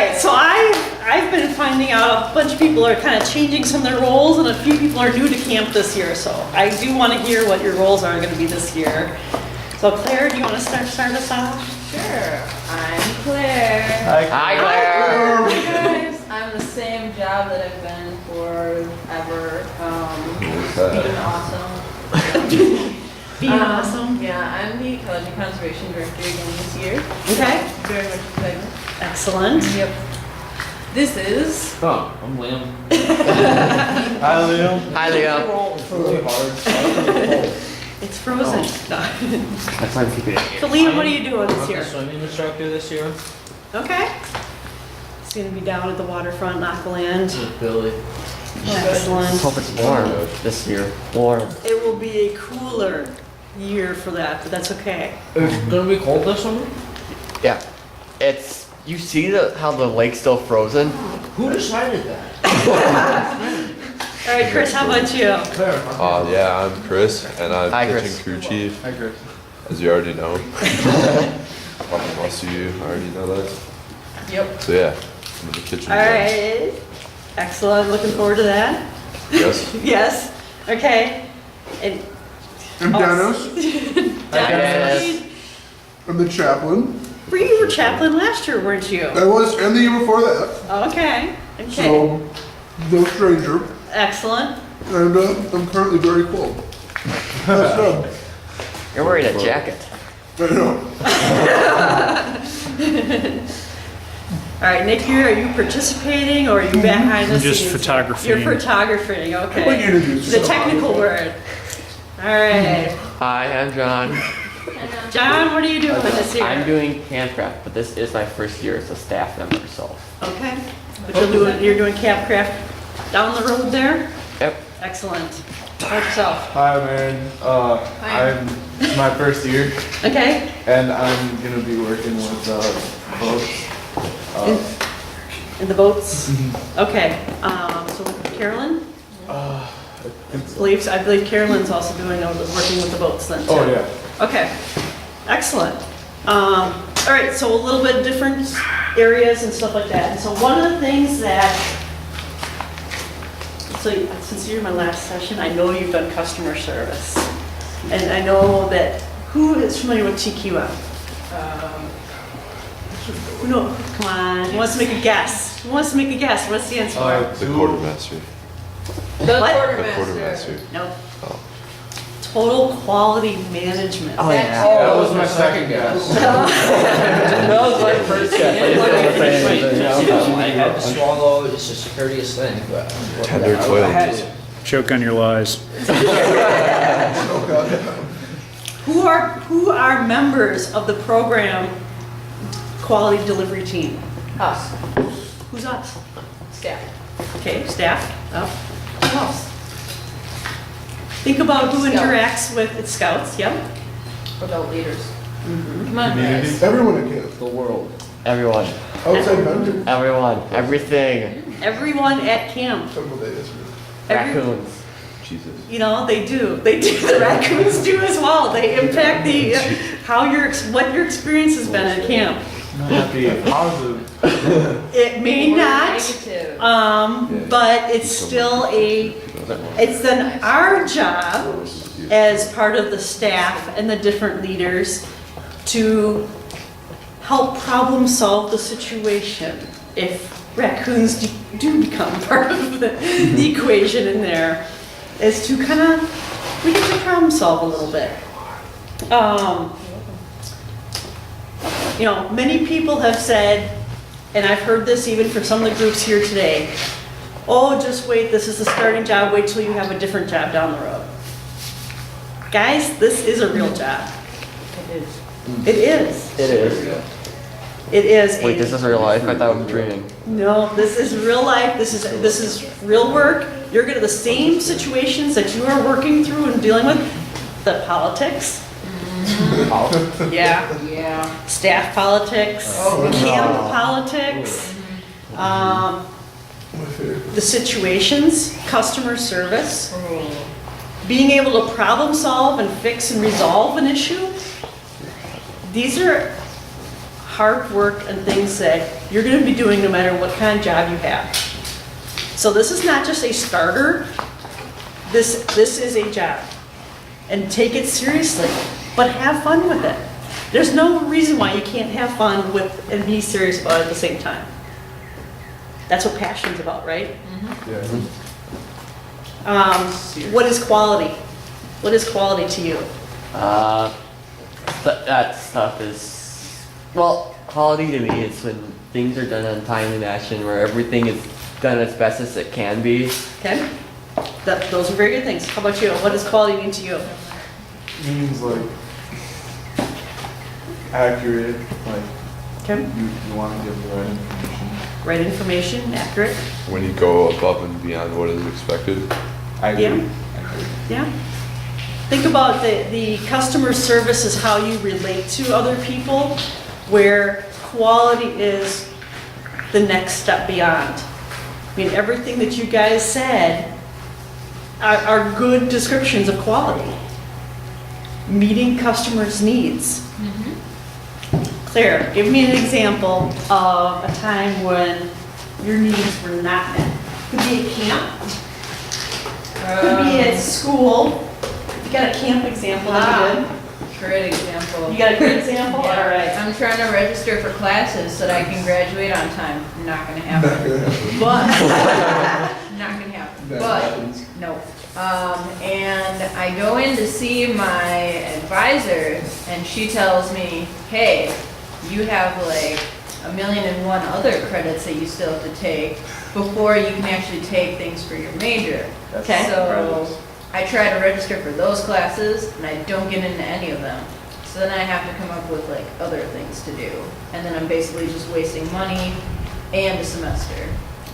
right, so I've been finding out a bunch of people are kind of changing some of their roles, and a few people are new to camp this year, so I do want to hear what your roles are gonna be this year. So Claire, do you want to start us off? Sure. I'm Claire. Hi, Claire. Hey guys. I'm the same job that I've been forever. Being awesome. Being awesome. Yeah, I'm the Ecology Conservation Director again this year. Okay, Very much excited. excellent. Yep. This is Oh, I'm Liam. Hi, Liam. Hi, Liam. It's really hard. It's frozen. No. That's why I'm keeping it here. So Liam, what are you doing this I'm the year? swimming instructor this year Okay. It's gonna be down at the waterfront, Knockland. with Billy. I Excellent. hope it's warm this year. Warm. It will be a cooler year for that, but that's okay. It's gonna be cold this summer? Yeah. It's, you see how the lake's still frozen? Who decided that? All right, Chris, how about you? Claire. Yeah, I'm Chris, and I'm Hi, kitchen Chris. crew chief, Hi, Chris. as you already know. Most of you already know that. Yep. So yeah, I'm in the kitchen. All right. Excellent. Looking forward to that. Yes. Yes. Okay. And I'm Danos. Dennis. I'm the chaplain. You were chaplain last year, weren't you? I was, and the year before that. Okay. Okay. So, no stranger. Excellent. And I'm currently very cold. That's done. You're wearing a jacket. I know. All right, Nick, are you participating or are you behind the scenes? Just photography. You're photographing. Okay. What introduce The yourself? technical word. All right. Hi, I'm John. John, what are you doing this year? I'm doing campcraft, but this is my first year as a staff member, so. Okay. But you're doing campcraft down the road there? Yep. Excellent. How about yourself? Hi, Aaron. It's my first year, Okay. and I'm gonna be working with boats. In the boats? Okay. So Carolyn? I believe Carolyn's also doing working with the boats then too. Oh yeah. Okay. Excellent. All right, so a little bit different areas and stuff like that. And so one of the things that, so since you're in my last session, I know you've done customer service. And I know that, who is familiar with TQM? No, come on, who wants to make a guess? Who wants to make a guess? What it stands for? The quartermaster. The What? The quartermaster. quartermaster. No. Oh. Total Quality Management. Oh, yeah. That was my second guess. That was my first guess. I just didn't say anything. I had to swallow, it's the scariest thing, but. Tender I had toilet. to. Choke on your lies. Who are members of the program quality delivery team? Us. Who's us? Staff. Okay, staff. Oh. Who else? Think about who Scouts. interacts with it's scouts. Yep. Adult leaders. Come on, guys. Everyone at camp. The world. Everyone. Outside vendors. Everyone. Everything. Everyone at camp. Some of it is. Raccoons. Jesus. You know they do. They do. The raccoons do as well. They impact the what your experience has been at camp. Happy, positive. It may Or not. Negative. But it's still it's then our job as part of the staff and the different leaders to help problem solve the situation if raccoons do become part of the equation in there, is to kind of, we get to problem solve a little bit. You know, many people have said, and I've heard this even from some of the groups here today, oh, just wait, this is the starting job, wait till you have a different job down the road. Guys, this is a real job. It is. It is. It is. It is. Wait, this is real life? I thought I was dreaming. No, this is real life, this is real work. You're gonna, the same situations that you are working through and dealing with, the politics. Yeah. Yeah. Staff politics, Oh, camp politics, the situations, customer service, being able to problem solve and fix and resolve an issue. These are hard work and things that you're gonna be doing no matter what kind of job you have. So this is not just a starter, this is a job. And take it seriously, but have fun with it. There's no reason why you can't have fun with and be serious about it at the same time. That's what passion's about, right? What is quality? What is quality to you? That stuff is, well, quality to me is when things are done on time and action, where everything is done as best as it can be. Okay? Those are very good things. How about you? What does quality mean to you? Means like accurate, like Okay? you want to give the right information. Right information, accurate. When you go above and beyond what is expected. I agree. Yeah. Yeah. Think about the customer service is how you relate to other people, where quality is the next step beyond. I mean, everything that you guys said are good descriptions of quality. Meeting customers' needs. Claire, give me an example of a time when your needs were not met. Could be at camp, could be at school. You got a camp example, that'd be Great example. good. You got a good example? All Yeah. right. I'm trying to register for classes so that I can graduate on time. Not gonna happen. But, Not gonna happen. That But, happens. no. And I go in to see my advisor and she tells me, hey, you have like 1,000,001 other credits that you still have to take before you can actually take things for your major. That's Okay. So I try to register for those classes and I don't get into any of them. So then I have to come up with like other things to do. And then I'm basically just wasting money and a semester.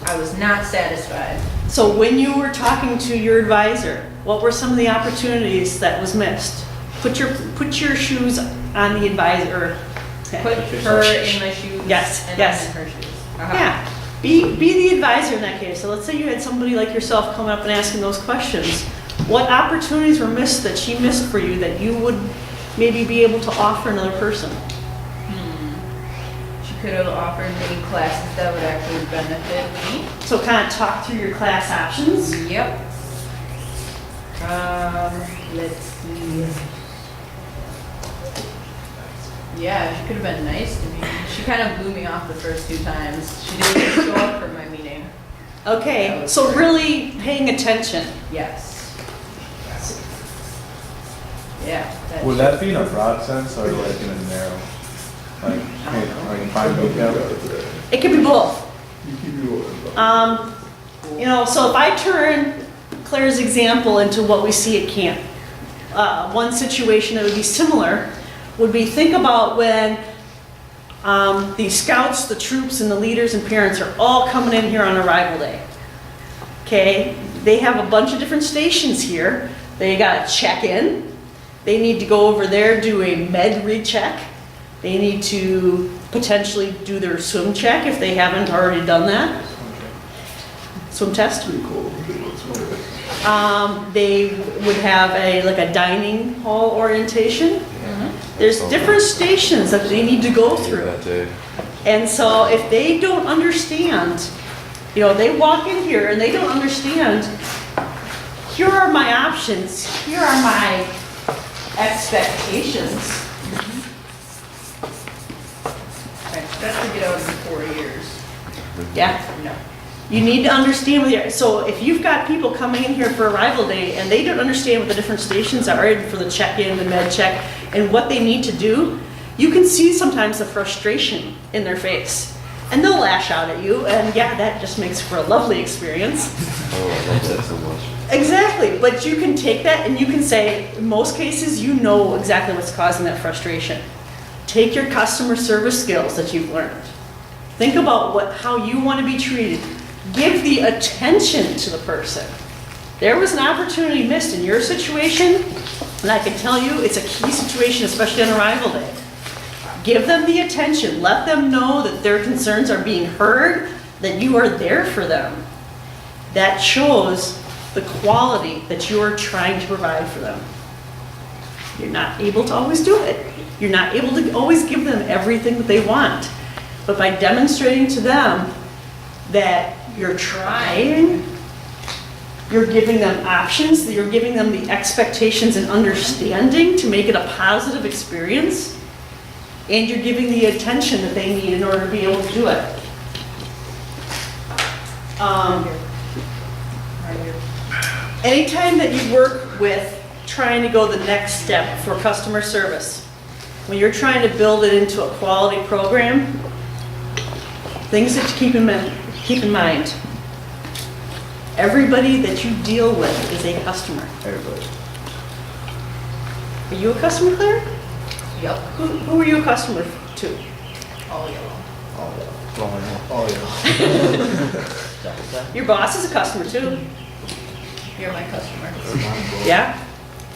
I was not satisfied. so when you were talking to your advisor, what were some of the opportunities that was missed? Put your shoes on the advisor. Okay. Put her in my shoes. Yes, And yes. I'm in her shoes. Uh-huh. Yeah, be the advisor in that case. So let's say you had somebody like yourself coming up and asking those questions. What opportunities were missed that she missed for you that you would maybe be able to offer another person? She could have offered me classes that would actually benefit me. So kind of talk through your class options. Yep. Let's see. Yeah, she could have been nice to me. She kind of blew me off the first 2 times. She didn't even show up for my meeting. Okay, so really paying attention. Yes. Yeah. Would that be in a broad sense or like in a narrow? Like, hey, like fine vocab? It could be both. So if I turn Claire's example into what we see at camp, one situation that would be similar would be, think about when the scouts, the troops, and the leaders and parents are all coming in here on arrival day. Okay, they have a bunch of different stations here. They got to check in. They need to go over there, do a med recheck. They need to potentially do their swim check if they haven't already done that. Swim test. They would have a dining hall orientation. There's different stations that they need to go through. That day. And so if they don't understand, they walk in here and they don't understand, here are my options, here are my expectations. I expect to get out in 4 years. Yeah. No. You need to understand so if you've got people coming in here for arrival day and they don't understand what the different stations are for the check-in, the med check, and what they need to do, you can see sometimes the frustration in their face. And they'll lash out at you, and yeah, that just makes for a lovely experience. Oh, I love that so much. Exactly, but you can take that and you can say, in most cases, you know exactly what's causing that frustration. Take your customer service skills that you've learned. Think about how you want to be treated. Give the attention to the person. There was an opportunity missed in your situation, and I can tell you it's a key situation, especially on arrival day. Give them the attention. Let them know that their concerns are being heard, that you are there for them. That shows the quality that you are trying to provide for them. You're not able to always do it. You're not able to always give them everything that they want. But by demonstrating to them that you're trying, you're giving them options, that you're giving them the expectations and understanding to make it a positive experience, and you're giving the attention that they need in order to be able to do it. Anytime that you work with trying to go the next step for customer service, when you're trying to build it into a quality program, things that you keep in mind. Everybody that you deal with is a customer. Everybody. Are you a customer, Claire? Yep. Who are you a customer to? All yellow. Oh, yeah. Your boss is a customer too. You're my customer. Yeah?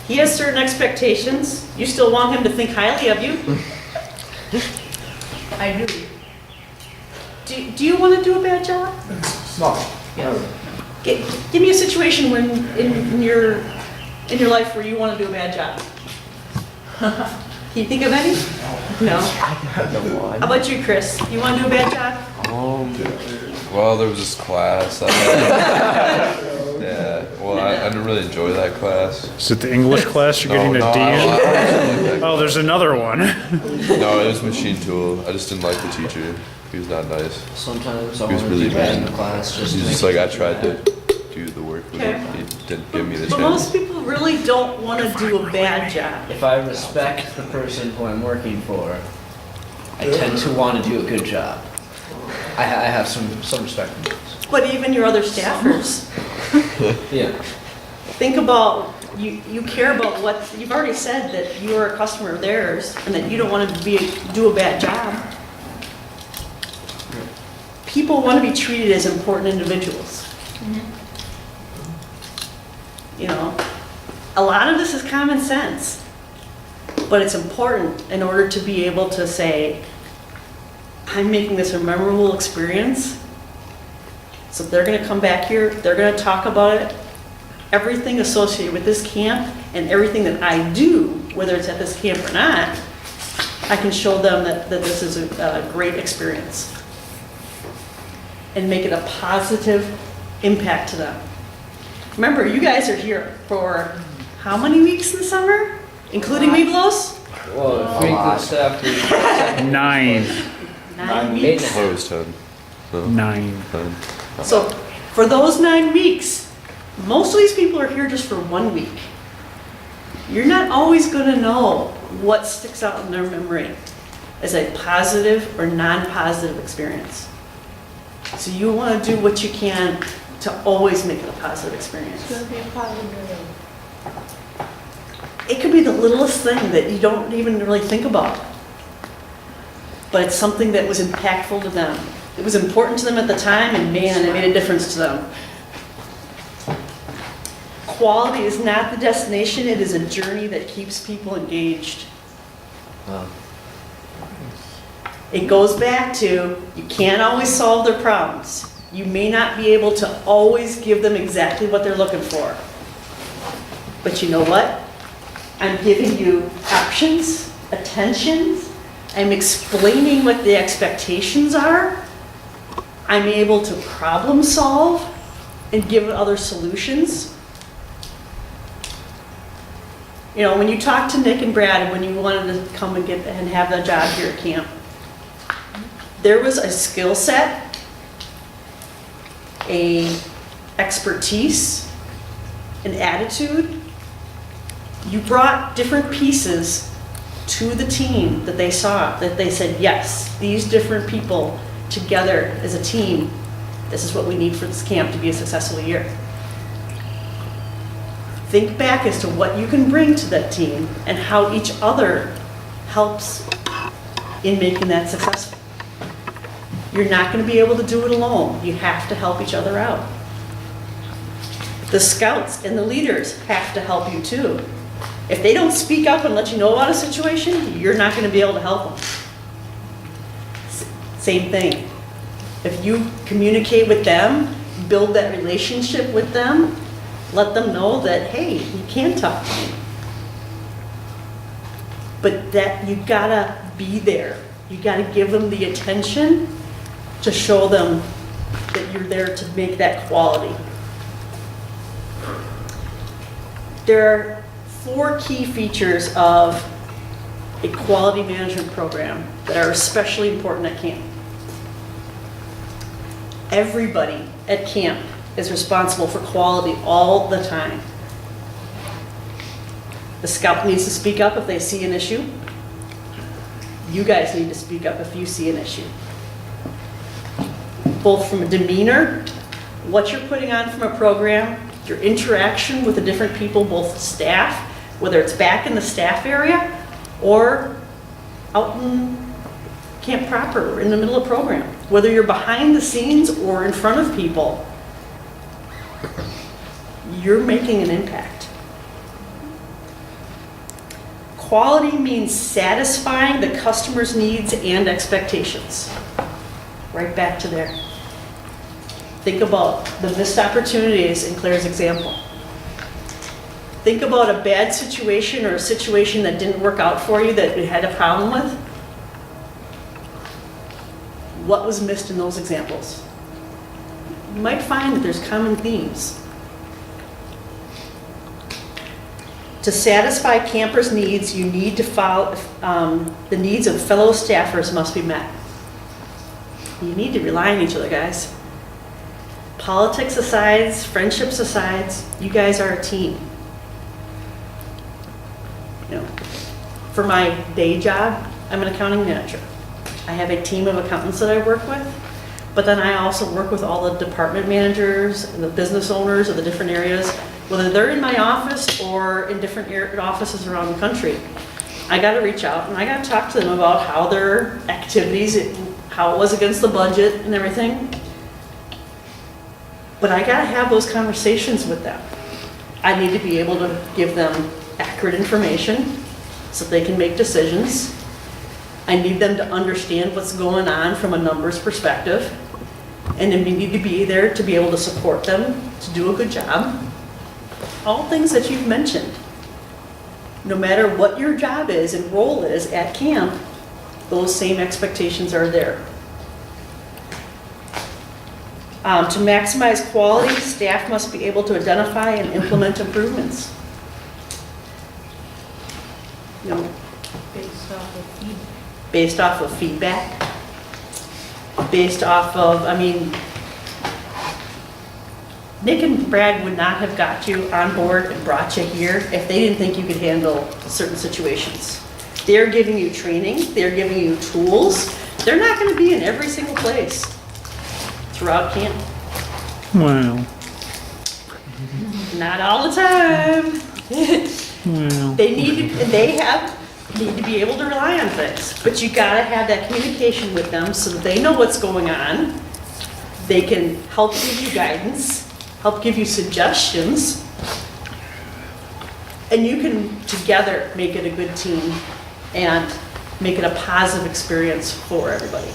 He has certain expectations. You still want him to think highly of you. I do. Do you want to do a bad job? No. Give me a situation when in your life where you want to do a bad job. Can you think of any? No. How about you, Chris? You want to do a bad job? Well, there was this class I had. Yeah, well, I didn't really enjoy that class. Is it the English class you're getting No, a D I in? actually like that Oh, there's another one. No, it was machine tool. I just didn't like the teacher. He was not nice. Sometimes I He was want to really do bad in mean. the class just to He's make just like, I it tried better. to do the work, but Okay. he didn't give me the But most chance. people really don't want to do a bad job. If I respect the person who I'm working for, I tend to want to do a good job. I have some respect for those. But even your other staffers, Yeah. think about, you care about what, you've already said that you are a customer of theirs and that you don't want to do a bad job. People want to be treated as important individuals. You know, a lot of this is common sense, but it's important in order to be able to say, I'm making this a memorable experience. So they're going to come back here, they're going to talk about it, everything associated with this camp and everything that I do, whether it's at this camp or not, I can show them that this is a great experience and make it a positive impact to them. Remember, you guys are here for how many weeks in the summer, including Weeblos? Well, if we could staff the 9. 9 Eight weeks. and a I thought it was 10. No, 9. 10. So for those 9 weeks, most of these people are here just for 1 week. You're not always going to know what sticks out in their memory as a positive or non-positive experience. So you want to do what you can to always make it a positive experience. It could be the littlest thing that you don't even really think about, but it's something that was impactful to them. It was important to them at the time, and man, it made a difference to them. Quality is not the destination, it is a journey that keeps people engaged. It goes back to, you can't always solve their problems. You may not be able to always give them exactly what they're looking for. But you know what? I'm giving you options, attentions, I'm explaining what the expectations are. I'm able to problem solve and give other solutions. You know, when you talked to Nick and Brad, when you wanted to come and have the job here at camp, there was a skill set, a expertise, an attitude. You brought different pieces to the team that they saw, that they said, yes, these different people together as a team, this is what we need for this camp to be a successful year. Think back as to what you can bring to that team and how each other helps in making that successful. You're not going to be able to do it alone. You have to help each other out. The scouts and the leaders have to help you too. If they don't speak up and let you know about a situation, you're not going to be able to help them. Same thing. If you communicate with them, build that relationship with them, let them know that, hey, you can talk to me. But that, you gotta be there. You gotta give them the attention to show them that you're there to make that quality. There are 4 key features of a quality management program that are especially important at camp. Everybody at camp is responsible for quality all the time. The scout needs to speak up if they see an issue. You guys need to speak up if you see an issue. Both from a demeanor, what you're putting on from a program, your interaction with the different people, both staff, whether it's back in the staff area or out in camp proper, or in the middle of program. Whether you're behind the scenes or in front of people, you're making an impact. Quality means satisfying the customer's needs and expectations. Right back to there. Think about the missed opportunities in Claire's example. Think about a bad situation or a situation that didn't work out for you that you had a problem with. What was missed in those examples? You might find that there's common themes. To satisfy campers' needs, you need to follow, the needs of fellow staffers must be met. You need to rely on each other, guys. Politics aside, friendships aside, you guys are a team. You know, for my day job, I'm an accounting manager. I have a team of accountants that I work with, but then I also work with all the department managers and the business owners of the different areas, whether they're in my office or in different offices around the country. I got to reach out and I got to talk to them about how their activities, how it was against the budget and everything. But I got to have those conversations with them. I need to be able to give them accurate information so they can make decisions. I need them to understand what's going on from a numbers perspective. And then we need to be there to be able to support them to do a good job. All things that you've mentioned. No matter what your job is and role is at camp, those same expectations are there. To maximize quality, staff must be able to identify and implement improvements. You know, based off of feedback, based off of, I mean, Nick and Brad would not have got you on board and brought you here if they didn't think you could handle certain situations. They're giving you training, they're giving you tools. They're not going to be in every single place throughout camp. Well, Not all the time. well. They need to be able to rely on things, but you gotta have that communication with them so that they know what's going on. They can help give you guidance, help give you suggestions, and you can together make it a good team and make it a positive experience for everybody.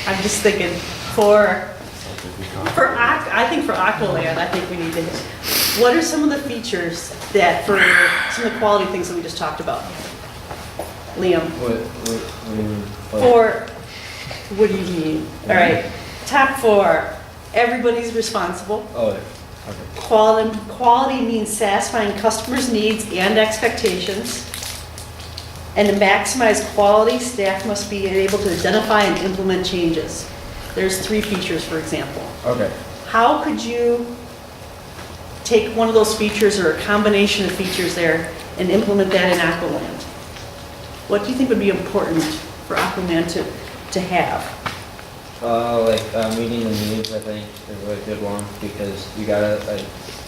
I'm just thinking I think for Aqualand, I think we need to, what are some of the features that, for some of the quality things that we just talked about? Liam? What do you mean? All right, top 4, everybody's responsible. Oh, okay. Quality means satisfying customers' needs and expectations. And to maximize quality, staff must be able to identify and implement changes. There's 3 features, for example. Okay. How could you take one of those features or a combination of features there and implement that in Aqualand? What do you think would be important for Aqualand to have? Meeting the needs, I think, is a really good one, because you gotta,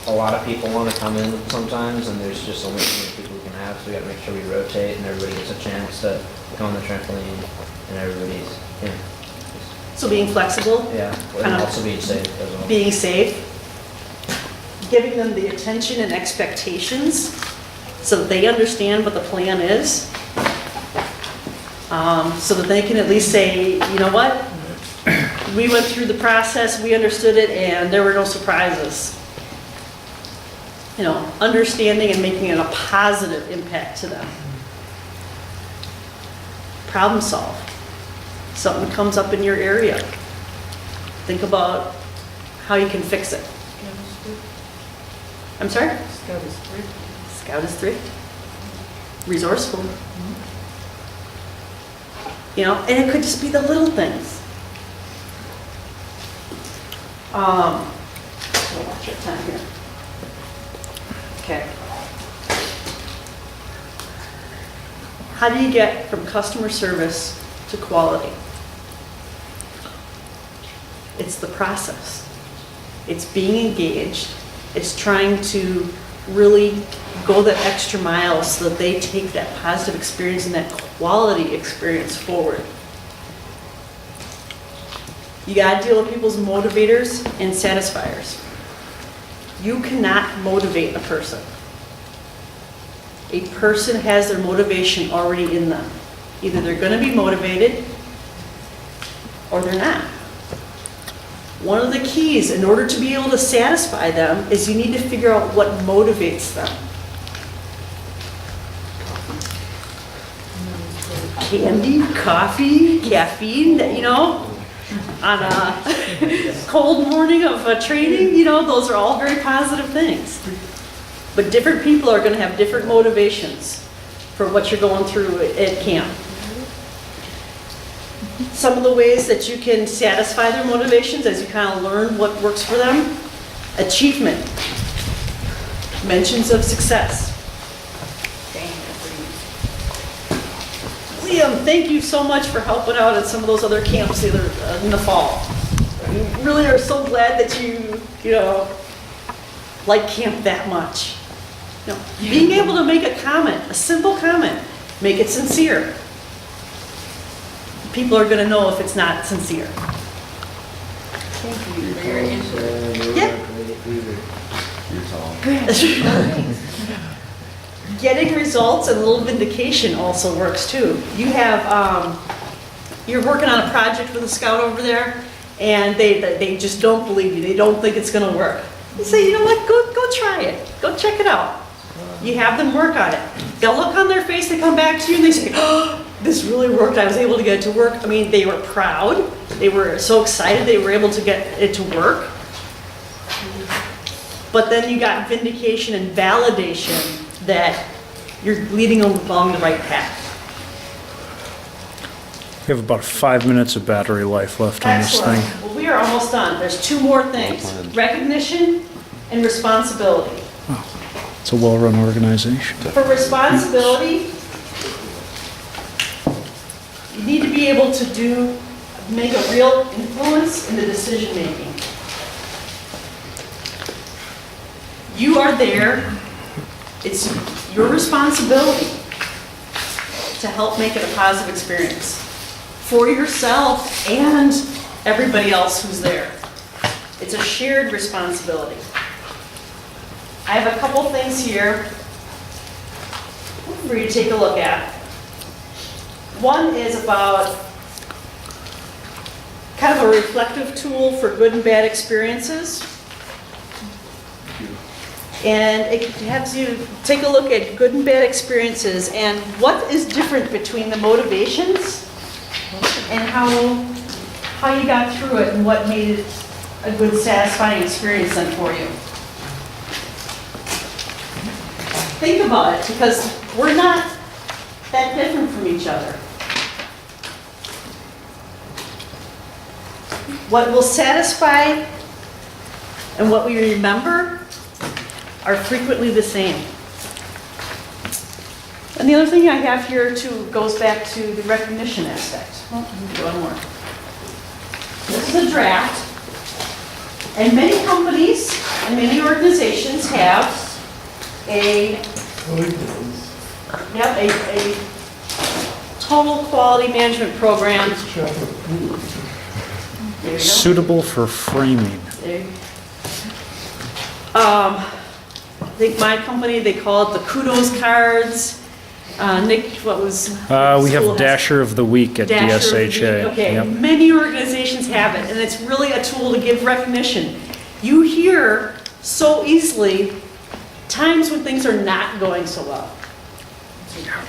a lot of people wanna come in sometimes, and there's just only so many people we can have, so we gotta make sure we rotate, and everybody gets a chance to go on the trampoline, and everybody's, So being flexible, yeah, Kind and of also being safe as well. being safe, giving them the attention and expectations so that they understand what the plan is. So that they can at least say, you know what, We went through the process, we understood it, and there were no surprises. You know, understanding and making it a positive impact to them. Problem solve. Something comes up in your area. Think about how you can fix it. I'm sorry? Scout is three. Scout is thrift. Resourceful. You know, and it could just be the little things. So watch your time here. Okay. How do you get from customer service to quality? It's the process. It's being engaged. It's trying to really go that extra mile so that they take that positive experience and that quality experience forward. You gotta deal with people's motivators and satisfiers. You cannot motivate a person. A person has their motivation already in them. Either they're gonna be motivated or they're not. One of the keys in order to be able to satisfy them is you need to figure out what motivates them. Candy, coffee, caffeine, you know, on a cold morning of a training, you know, those are all very positive things. But different people are gonna have different motivations for what you're going through at camp. Some of the ways that you can satisfy their motivations as you kind of learn what works for them. Achievement. Mentions of success. Liam, thank you so much for helping out at some of those other camps in the fall. We really are so glad that you know, like camp that much. You know, being able to make a comment, a simple comment, make it sincere. People are going to know if it's not sincere. Thank you for your input. Getting results and a little vindication also works too. You have, you're working on a project with a scout over there, and they just don't believe you. They don't think it's going to work. You say, you know what, go try it. Go check it out. You have them work on it. They'll look on their face, they come back to you and they say, oh, this really worked. I was able to get it to work. I mean, they were proud. They were so excited they were able to get it to work. But then you got vindication and validation that you're leading them along the right path. We have about 5 minutes of battery life left on this Excellent. thing. Well, we are almost done. There's two more things. Recognition and responsibility. It's a well-run organization. For responsibility, you need to be able to make a real influence in the decision making. You are there, it's your responsibility to help make it a positive experience for yourself and everybody else who's there. It's a shared responsibility. I have a couple things here for you to take a look at. One is about kind of a reflective tool for good and bad experiences. And it has you take a look at good and bad experiences and what is different between the motivations and how you got through it and what made it a good, satisfying experience then for you. Think about it, because we're not that different from each other. What will satisfy and what we remember are frequently the same. And the other thing I have here too goes back to the recognition aspect. Oh, let me do one more. This is a draft, and many companies and many organizations have a total quality management program. There you go. Suitable for framing. There. I think my company, they call it the kudos cards. Nick, what was? We school have has- Dasher of the Week at Dasher of the DSHA. Week. Okay, Yep. many organizations have it, and it's really a tool to give recognition. You hear so easily times when things are not going so well.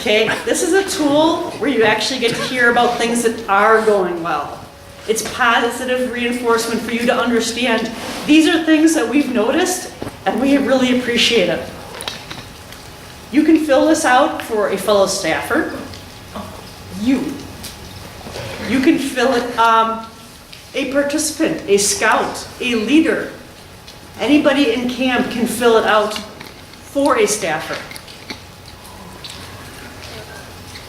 Okay, this is a tool where you actually get to hear about things that are going well. It's positive reinforcement for you to understand these are things that we've noticed and we really appreciate it. You can fill this out for a fellow staffer. You can fill it, a participant, a scout, a leader. Anybody in camp can fill it out for a staffer.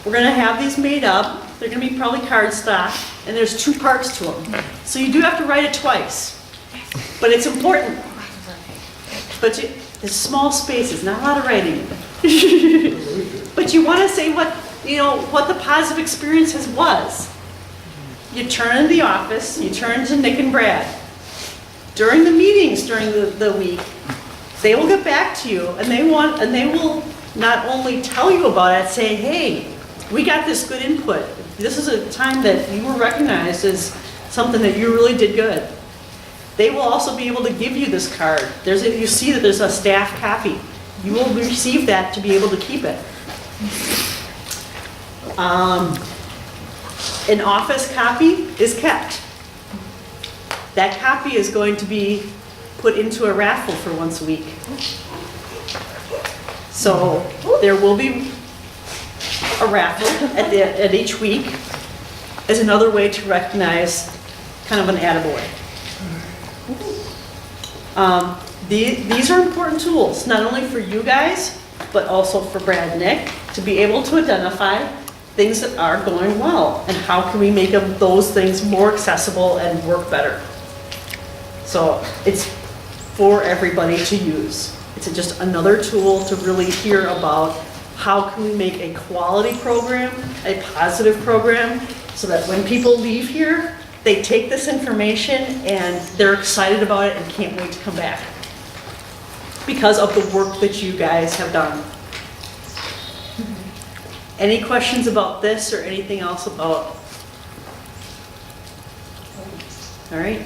We're gonna have these made up. They're gonna be probably cardstock, and there's 2 parts to them. So you do have to write it twice, but it's important. But there's small spaces, not a lot of writing. But you wanna say what the positive experiences was. You turn to the office, you turn to Nick and Brad. During the meetings during the week, they will get back to you and they will not only tell you about it, say, hey, we got this good input. This is a time that you were recognized as something that you really did good. They will also be able to give you this card. You see that there's a staff copy. You will receive that to be able to keep it. An office copy is kept. That copy is going to be put into a raffle for once a week. So there will be a raffle at each week as another way to recognize kind of an attaboy. These are important tools, not only for you guys, but also for Brad and Nick, to be able to identify things that are going well and how can we make those things more accessible and work better. So it's for everybody to use. It's just another tool to really hear about how can we make a quality program, a positive program, so that when people leave here, they take this information and they're excited about it and can't wait to come back because of the work that you guys have done. Any questions about this or anything else about? All right.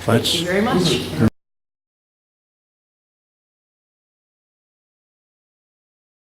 Thank you very much.